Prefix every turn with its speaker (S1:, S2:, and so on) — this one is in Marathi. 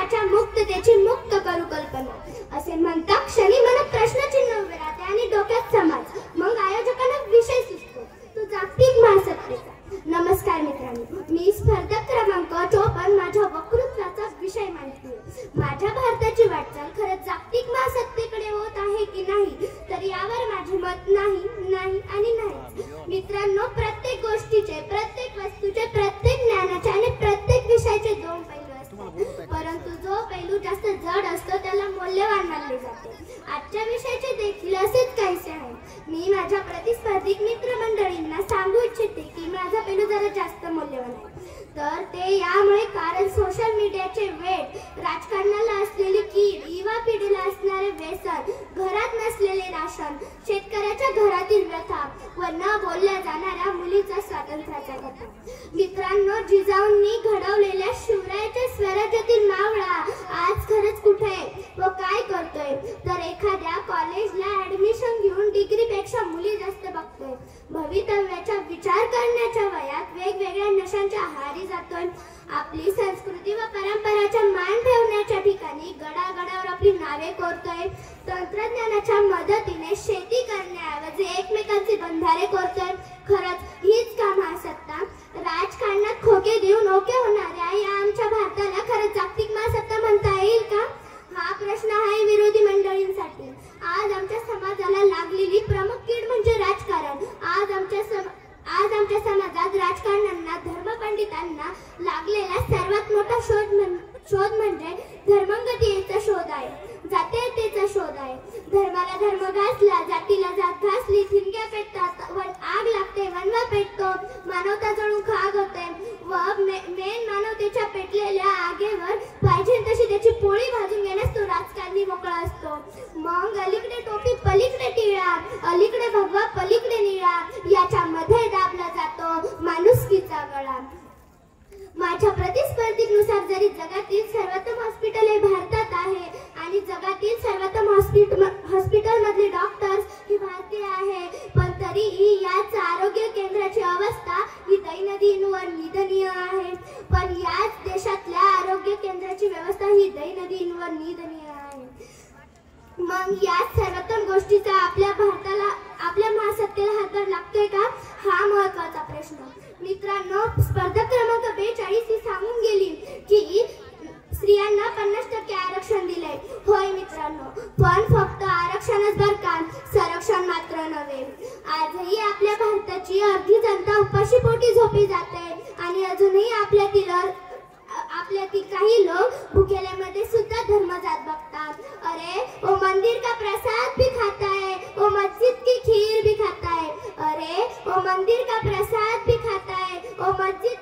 S1: मानवाच्या मुक्ततेची मुक्त करू कल्पना असे म्हणता क्षणी मनात प्रश्नचिन्ह उभे राहते आणि डोक्यात समाज, मग आयोजकांना विषय सुचतो तो जागतिक महासत्तेचा. नमस्कार मित्रांनो, मी स्पर्धक क्रमांक 54 माझ्या वक्तृत्वाचा विषय मांडते. माझ्या भारताची वाटचाल खरंच जागतिक महासत्तेकडे होत आहे की नाही, तर यावर माझे मत नाही आणि नाही. मित्रांनो, प्रत्येक गोष्टीचे, प्रत्येक वस्तूचे, प्रत्येक ज्ञानाचे आणि प्रत्येक विषयाचे दोन पैलू असतात, परंतु जो पैलू जास्त जड असतो त्याला मौल्यवान मानले जाते. आजच्या विषयाचे देखील असेच काहीसे आहे. मी माझ्या प्रतिस्पर्धी मित्रमंडळींना सांगू इच्छिते की माझा पैलू जरा जास्त मौल्यवान आहे. तर ते यामुळे कारण सोशल मीडियाचे वेड, राजकारणाला असलेली कीड, युवा पिढीला असणारे व्यसन, घरात नसलेले राशन, शेतकऱ्याच्या घरातील व्यथा व न बोलल्या जाणाऱ्या मुलीचा स्वातंत्र्याचा कथा. मित्रांनो, जिजाऊंनी घडवलेल्या शिवरायाच्या स्वराज्यातील मावळा आज खरंच कुठे व काय करतोय, तर एखाद्या कॉलेजला ऍडमिशन घेऊन डिग्रीपेक्षा मुली जास्त बघतोय. भवितव्याचा विचार करण्याच्या वयात वेगवेगळ्या नशांच्या आहारी जातोय. आपली संस्कृती व परंपराचा मान ठेवण्याच्या ठिकाणी गडागडावर आपली नावे कोरतोय. तंत्रज्ञानाच्या मदतीने शेती करण्याऐवजी एकमेकांचे बंधारे कोरतोय. खरंच हीच का महासत्ता? राजकारणात खोके देऊन ओके होणाऱ्या या आमच्या भारताला खरंच जागतिक महासत्ता म्हणता येईल का? हा प्रश्न आहे विरोधी मंडळींसाठी. आज आमच्या समाजाला लागलेली प्रमुख कीड म्हणजे राजकारण. आज आमच्या समाजात राजकारण्यांना, धर्मपंडितांना लागलेला सर्वात मोठा शोध म्हणजे धर्मंगतीचा शोध आहे, जातीयतेचा शोध आहे. धर्माला धर्म घासला, जातीला जात घासली, ठिणग्या पेटतात, आग लागते, वनवा पेटतो, मानवता जळून खाक होते व मेन मानवतेच्या पेटलेल्या आगेवर पाहिजे तशी त्याची पोळी भाजून घेण्यास तो राजकारणी मोकळा असतो. मग अलीकडे टोपी पलीकडे टिळा, अलीकडे भगवा पलीकडे निळा, याच्या मध्ये दाबला जातो माणुसकीचा गळा. माझ्या प्रतिस्पर्धीनुसार जरी जगातील सर्वोत्तम हॉस्पिटल हे भारतात आहे आणि जगातील सर्वोत्तम हॉस्पिटल मधले डॉक्टर्स ही भारतीय आहे, पण तरीही याच आरोग्य केंद्राची अवस्था ही दैनंदिन व निंदनीय आहे. पण याच देशातल्या आरोग्य केंद्राची व्यवस्था ही दैनंदिन व निंदनीय आहे. मग या सर्वोत्तम गोष्टीचा आपल्या भारताला, आपल्या महासत्तेला हातभार लागतोय का? हा महत्वाचा प्रश्न. मित्रांनो, स्पर्धक क्रमांक 42 ही सांगून गेली की स्त्रियांना 50% आरक्षण दिले. होय मित्रांनो, पण फक्त आरक्षणच बर का, संरक्षण मात्र नव्हे. आजही आपल्या भारताची अर्धी जनता उपाशी पोटी झोपी जाते आणि अजूनही आपल्यातील काही लोक भुकेल्यामध्ये सुद्धा धर्मजात बघतात. अरे वो मंदिर का प्रसाद भी खाता है, वो मस्जिद की खीर भी खाता है. अरे वो मंदिर का प्रसाद भी खाता है, वो मस्जिद